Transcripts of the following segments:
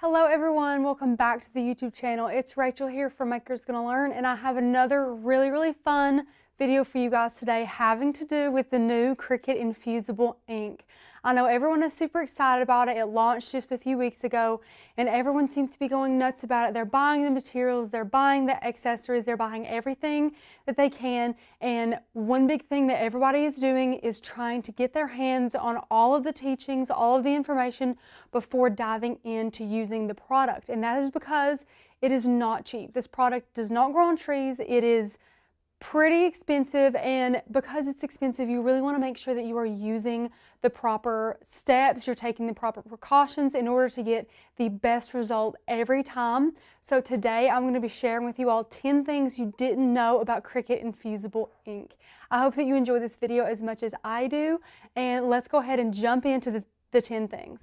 Hello everyone, welcome back to the YouTube channel. It's Rachel here from Makers Gonna Learn, and I have another really fun video for you guys today having to do with the new Cricut infusible ink. I know everyone is super excited about it. It launched just a few weeks ago and everyone seems to be going nuts about it. They're buying the materials, they're buying the accessories, they're buying everything that they can, and one big thing that everybody is doing is trying to get their hands on all of the teachings, all of the information before diving into using the product. And that is because it is not cheap. This product does not grow on trees. It is pretty expensive, and because it's expensive, you really want to make sure that you are using the proper steps, you're taking the proper precautions in order to get the best result every time. So today I'm going to be sharing with you all 10 things you didn't know about Cricut infusible ink. I hope that you enjoy this video as much as I do, and let's go ahead and jump into the 10 things.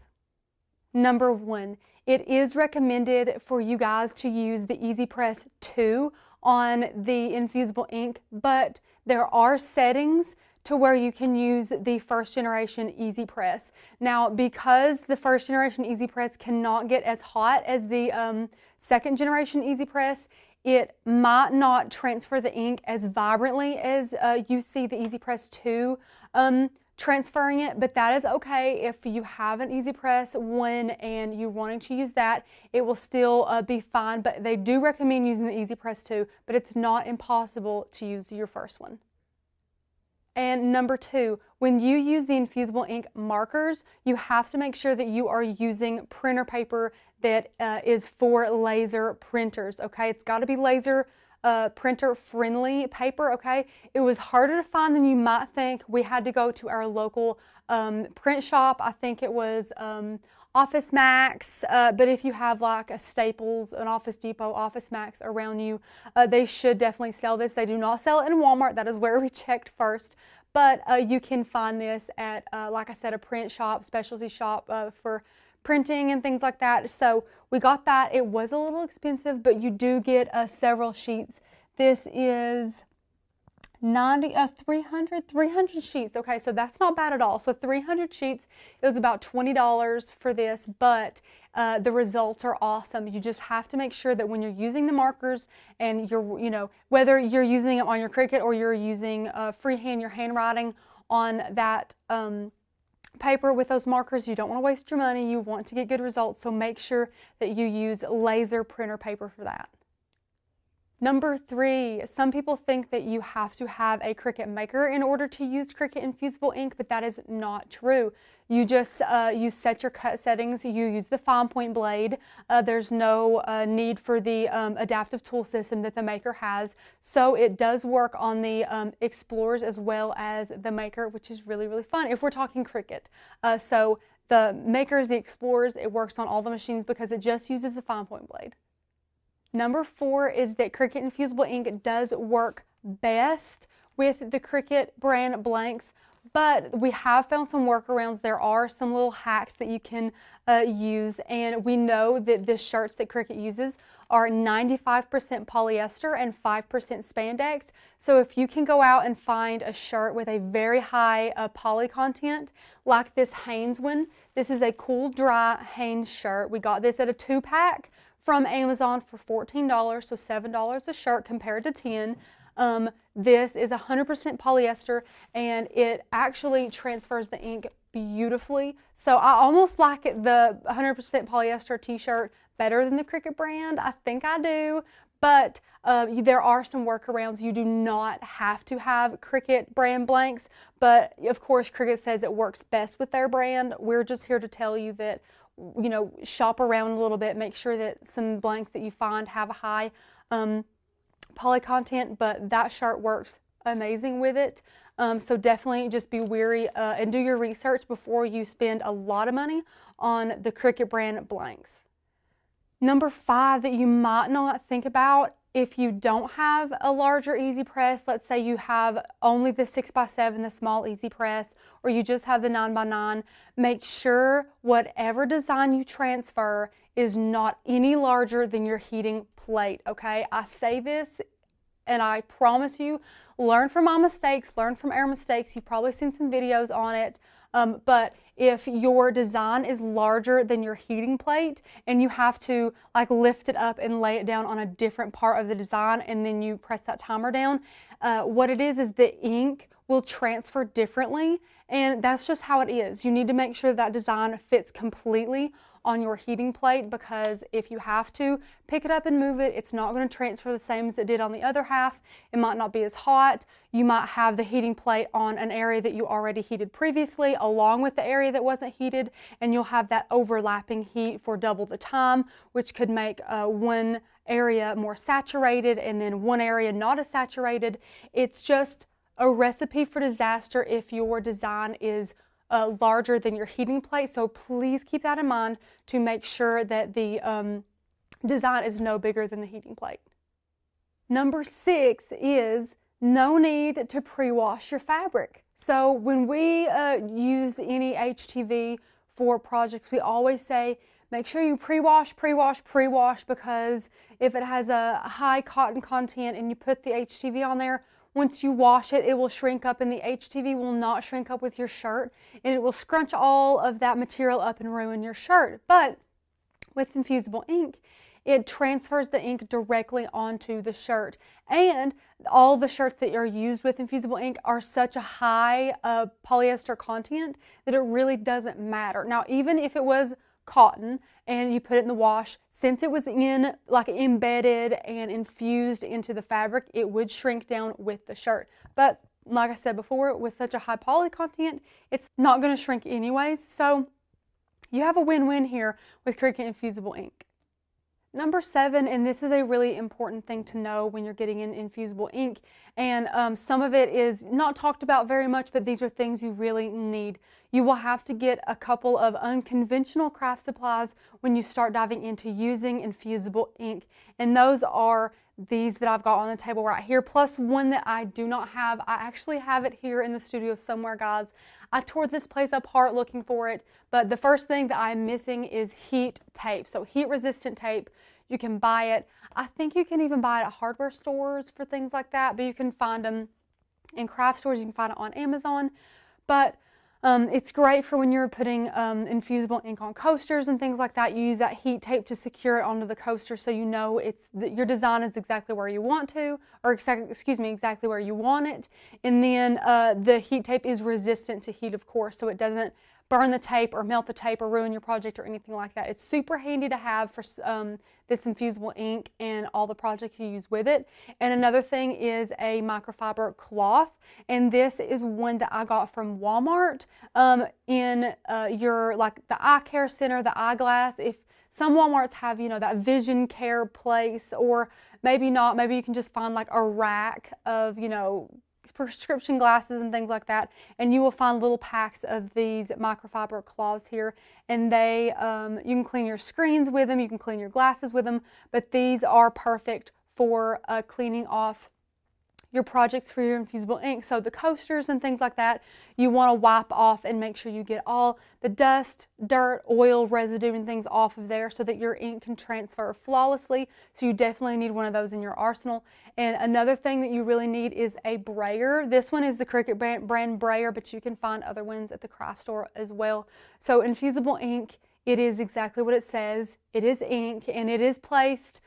Number 1, it is recommended for you guys to use the Easy Press 2 on the infusible ink, but there are settings to where you can use the first generation Easy Press. Now, because the first generation Easy Press cannot get as hot as the second generation Easy Press, it might not transfer the ink as vibrantly as you see the Easy Press 2 transferring it, but that is okay. If you have an Easy Press 1 and you're wanting to use that, it will still be fine, but they do recommend using the Easy Press 2, but it's not impossible to use your first one. And number 2, when you use the infusible ink markers, you have to make sure that you are using printer paper that is for laser printers, okay? It's got to be laser printer friendly paper, okay? It was harder to find than you might think. We had to go to our local print shop. I think it was Office Max, but if you have like a Staples, an Office Depot, Office Max around you, they should definitely sell this. They do not sell it in Walmart. That is where we checked first, but you can find this at, like I said, a print shop, specialty shop for printing and things like that. So we got that. It was a little expensive, but you do get several sheets. This is 300 sheets. Okay, so that's not bad at all. So 300 sheets, it was about $20 for this, but the results are awesome. You just have to make sure that when you're using the markers and you're, whether you're using them on your Cricut or you're using freehand, your handwriting on that paper with those markers, you don't want to waste your money. You want to get good results, so make sure that you use laser printer paper for that. Number 3, some people think that you have to have a Cricut Maker in order to use Cricut infusible ink, but that is not true. You just you set your cut settings, you use the fine point blade. There's no need for the adaptive tool system that the Maker has, so it does work on the Explorers as well as the Maker, which is really fun if we're talking Cricut. So the Makers, the Explorers, it works on all the machines because it just uses the fine point blade. Number 4 is that Cricut infusible ink does work best with the Cricut brand blanks, but we have found some workarounds. There are some little hacks that you can use, and we know that the shirts that Cricut uses are 95% polyester and 5% spandex. So if you can go out and find a shirt with a very high poly content, like this Hanes one, this is a cool dry Hanes shirt. We got this at a 2-pack from Amazon for $14, so $7 a shirt compared to $10. This is 100% polyester, and it actually transfers the ink beautifully. So I almost like the 100% polyester t-shirt better than the Cricut brand. I think I do, but there are some workarounds. You do not have to have Cricut brand blanks, but of course Cricut says it works best with their brand. We're just here to tell you that, shop around a little bit, make sure that some blanks that you find have a high poly content, but that shirt works amazing with it. So definitely just be wary and do your research before you spend a lot of money on the Cricut brand blanks. Number 5 that you might not think about, if you don't have a larger Easy Press, let's say you have only the 6x7, the small Easy Press, or you just have the 9x9, make sure whatever design you transfer is not any larger than your heating plate, okay? I say this and I promise you, learn from my mistakes, learn from our mistakes. You've probably seen some videos on it, but if your design is larger than your heating plate and you have to like lift it up and lay it down on a different part of the design and then you press that timer down, what it is the ink will transfer differently, and that's just how it is. You need to make sure that design fits completely on your heating plate, because if you have to pick it up and move it, it's not going to transfer the same as it did on the other half. It might not be as hot. You might have the heating plate on an area that you already heated previously along with the area that wasn't heated, and you'll have that overlapping heat for double the time, which could make one area more saturated and then one area not as saturated. It's just a recipe for disaster if your design is larger than your heating plate. So please keep that in mind to make sure that the design is no bigger than the heating plate. Number 6 is no need to pre-wash your fabric. So when we use any HTV for projects, we always say make sure you pre-wash, because if it has a high cotton content and you put the HTV on there, once you wash it, it will shrink up, and the HTV will not shrink up with your shirt, and it will scrunch all of that material up and ruin your shirt. But with infusible ink, it transfers the ink directly onto the shirt, and all the shirts that are used with infusible ink are such a high polyester content that it really doesn't matter. Now, even if it was cotton and you put it in the wash, since it was embedded and infused into the fabric, it would shrink down with the shirt. But like I said before, with such a high poly content, it's not going to shrink anyways. So you have a win-win here with Cricut infusible ink. Number 7, and this is a really important thing to know when you're getting in infusible ink, and some of it is not talked about very much, but these are things you really need. You will have to get a couple of unconventional craft supplies when you start diving into using infusible ink, and those are these that I've got on the table right here, plus one that I do not have. I actually have it here in the studio somewhere, guys. I tore this place apart looking for it, but the first thing that I'm missing is heat tape. So heat resistant tape, you can buy it. I think you can even buy it at hardware stores for things like that, but you can find them in craft stores. You can find it on Amazon, but it's great for when you're putting infusible ink on coasters and things like that. You use that heat tape to secure it onto the coaster, so you know your design is exactly where you want to, or exactly where you want it. And then the heat tape is resistant to heat, of course, so it doesn't burn the tape or melt the tape or ruin your project or anything like that. It's super handy to have for this infusible ink and all the projects you use with it. And another thing is a microfiber cloth, and this is one that I got from Walmart in your the eye care center, the eyeglass. If some Walmarts have, that vision care place, or maybe not, maybe you can just find like a rack of, prescription glasses and things like that, and you will find little packs of these microfiber cloths here, and they you can clean your screens with them, you can clean your glasses with them, but these are perfect for cleaning off your projects for your infusible ink. So the coasters and things like that, you want to wipe off and make sure you get all the dust, dirt, oil, residue and things off of there so that your ink can transfer flawlessly. So you definitely need one of those in your arsenal. And another thing that you really need is a brayer. This one is the Cricut brand brayer, but you can find other ones at the craft store as well. So infusible ink, it is exactly what it says. It is ink, and it is placed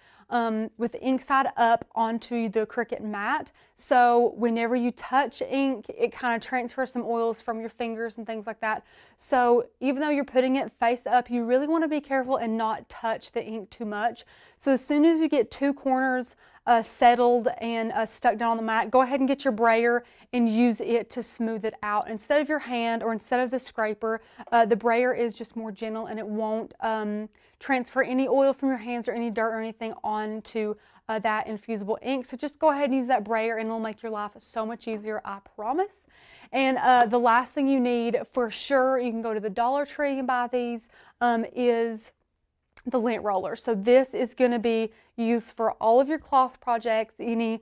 with the ink side up onto the Cricut mat. So whenever you touch ink, it kind of transfers some oils from your fingers and things like that. So even though you're putting it face up, you really want to be careful and not touch the ink too much. So as soon as you get two corners settled and stuck down on the mat, go ahead and get your brayer and use it to smooth it out. Instead of your hand or instead of the scraper, the brayer is just more gentle, and it won't transfer any oil from your hands or any dirt or anything onto that infusible ink. So just go ahead and use that brayer, and it'll make your life so much easier, I promise. And the last thing you need for sure, you can go to the Dollar Tree and buy these, is the lint roller. So this is going to be used for all of your cloth projects, any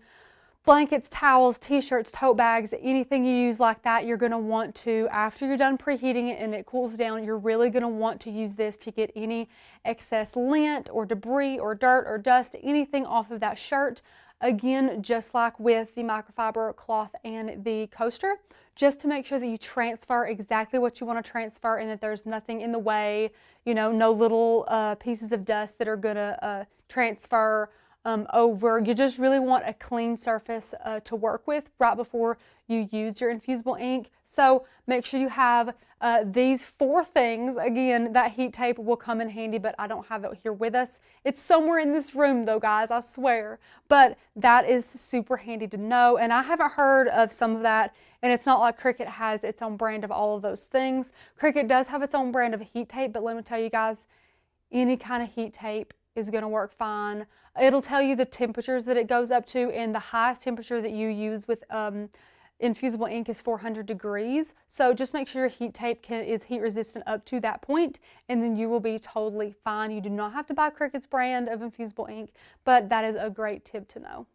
blankets, towels, t-shirts, tote bags, anything you use like that. You're going to want to, after you're done preheating it and it cools down, you're really going to want to use this to get any excess lint or debris or dirt or dust, anything off of that shirt. Again, just like with the microfiber cloth and the coaster, just to make sure that you transfer exactly what you want to transfer and that there's nothing in the way, you know, no little pieces of dust that are going to transfer over. You just really want a clean surface to work with right before you use your infusible ink. So make sure you have these 4 things. Again, that heat tape will come in handy, but I don't have it here with us. It's somewhere in this room though, guys, I swear. But that is super handy to know, and I haven't heard of some of that, and it's not like Cricut has its own brand of all of those things. Cricut does have its own brand of heat tape, but let me tell you guys, any kind of heat tape is going to work fine. It'll tell you the temperatures that it goes up to, and the highest temperature that you use with infusible ink is 400 degrees. So just make sure your heat tape is heat resistant up to that point, and then you will be totally fine. You do not have to buy Cricut's brand of infusible ink, but that is a great tip to know.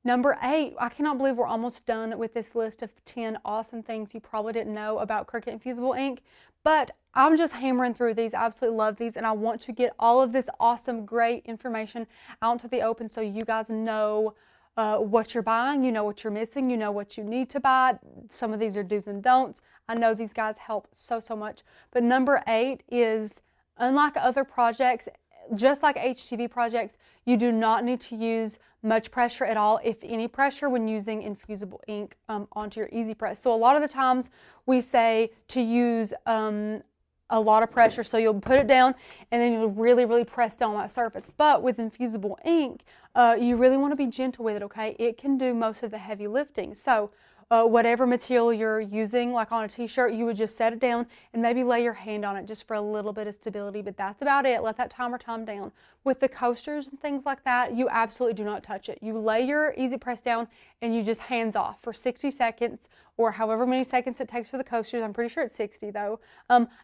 Number 8, I cannot believe we're almost done with this list of 10 awesome things you probably didn't know about Cricut infusible ink, but I'm just hammering through these. I absolutely love these, and I want to get all of this awesome, great information out into the open so you guys know what you're buying, you know what you're missing, you know what you need to buy. Some of these are do's and don'ts. I know these guys help so much. But number 8 is, unlike other projects, just like HTV projects, you do not need to use much pressure at all, if any pressure, when using infusible ink onto your easy press. So a lot of the times we say to use a lot of pressure, so you'll put it down and then you'll really press down that surface. But with infusible ink, you really want to be gentle with it, okay? It can do most of the heavy lifting. So whatever material you're using, like on a t-shirt, you would just set it down and maybe lay your hand on it just for a little bit of stability, but that's about it. Let that timer time down. With the coasters and things like that, you absolutely do not touch it. You lay your easy press down and you just hands off for 60 seconds or however many seconds it takes for the coasters. I'm pretty sure it's 60 though.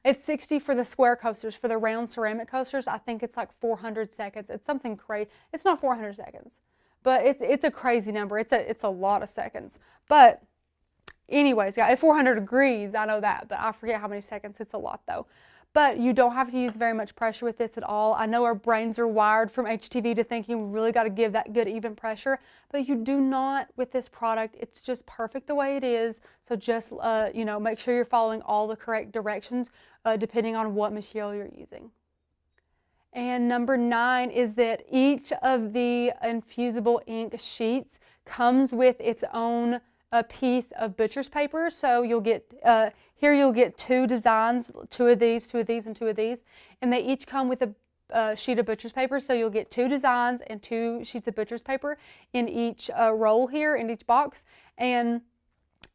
It's 60 for the square coasters. For the round ceramic coasters, I think it's like 400 seconds. It's something crazy. It's not 400 seconds, but it's a crazy number. It's a lot of seconds. But anyways, yeah, at 400 degrees, I know that, but I forget how many seconds. It's a lot though. But you don't have to use very much pressure with this at all. I know our brains are wired from HTV to thinking we really got to give that good even pressure, but you do not with this product. It's just perfect the way it is. So just, you know, make sure you're following all the correct directions depending on what material you're using. And number 9 is that each of the infusible ink sheets comes with its own a piece of butcher's paper. So you'll get here you'll get 2 designs, 2 of these, 2 of these, and 2 of these, and they each come with a sheet of butcher's paper. So you'll get 2 designs and 2 sheets of butcher's paper in each roll here, in each box, and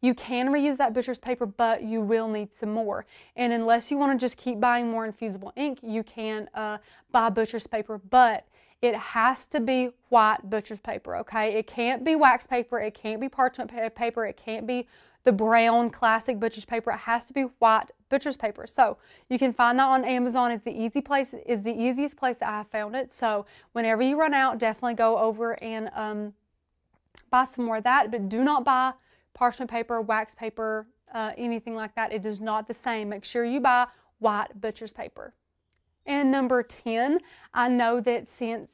you can reuse that butcher's paper, but you will need some more. And unless you want to just keep buying more infusible ink, you can buy butcher's paper, but it has to be white butcher's paper, okay? It can't be wax paper, it can't be parchment paper, it can't be the brown classic butcher's paper. It has to be white butcher's paper. So you can find that on Amazon. Is the easiest place that I have found it. So whenever you run out, definitely go over and buy some more of that, but do not buy parchment paper, wax paper, anything like that. It is not the same. Make sure you buy white butcher's paper. And number 10, I know that since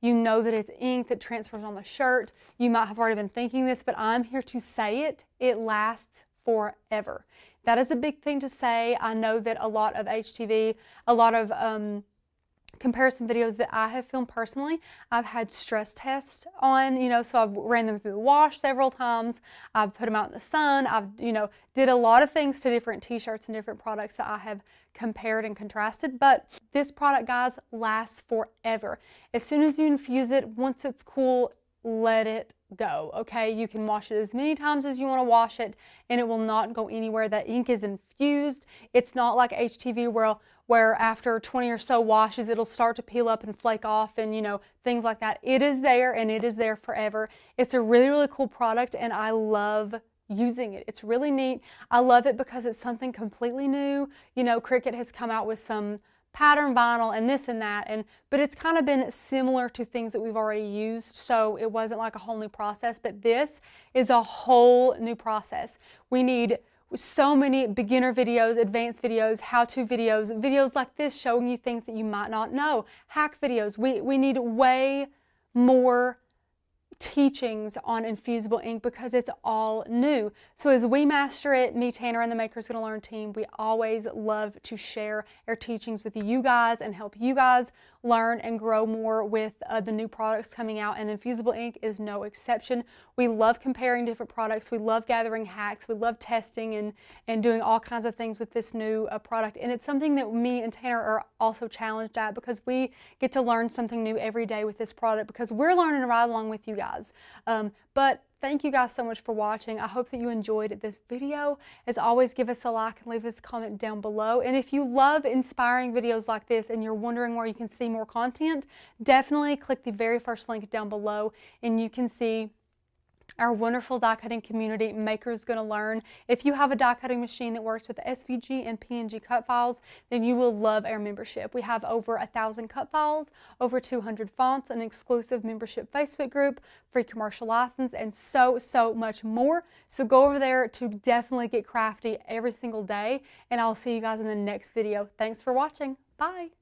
you know that it's ink that transfers on the shirt, you might have already been thinking this, but I'm here to say it. It lasts forever. That is a big thing to say. I know that a lot of HTV, a lot of comparison videos that I have filmed personally, I've had stress tests on, you know, so I've ran them through the wash several times. I've put them out in the sun. I've, you know, did a lot of things to different t-shirts and different products that I have compared and contrasted. But this product, guys, lasts forever. As soon as you infuse it, once it's cool, let it go, okay? You can wash it as many times as you want to wash it and it will not go anywhere. That ink is infused. It's not like HTV where after 20 or so washes it'll start to peel up and flake off and, you know, things like that. It is there and it is there forever. It's a really cool product and I love using it. It's really neat. I love it because it's something completely new. You know, Cricut has come out with some pattern vinyl and this and that, but it's kind of been similar to things that we've already used, so it wasn't like a whole new process, but this is a whole new process. We need so many beginner videos, advanced videos, how-to videos, videos like this showing you things that you might not know, hack videos. We need way more teachings on infusible ink because it's all new. So as we master it, me, Tanner, and the Makers Gonna Learn team, we always love to share our teachings with you guys and help you guys learn and grow more with the new products coming out, and infusible ink is no exception. We love comparing different products. We love gathering hacks. We love testing and doing all kinds of things with this new product, and it's something that me and Tanner are also challenged at because we get to learn something new every day with this product because we're learning right along with you guys. But thank you guys so much for watching. I hope that you enjoyed this video. As always, give us a like and leave us a comment down below. And if you love inspiring videos like this and you're wondering where you can see more content, definitely click the very first link down below and you can see our wonderful die cutting community, Makers Gonna Learn. If you have a die cutting machine that works with SVG and PNG cut files, then you will love our membership. We have over 1,000 cut files, over 200 fonts, an exclusive membership Facebook group, free commercial license, and so much more. So go over there to definitely get crafty every single day, and I'll see you guys in the next video. Thanks for watching. Bye.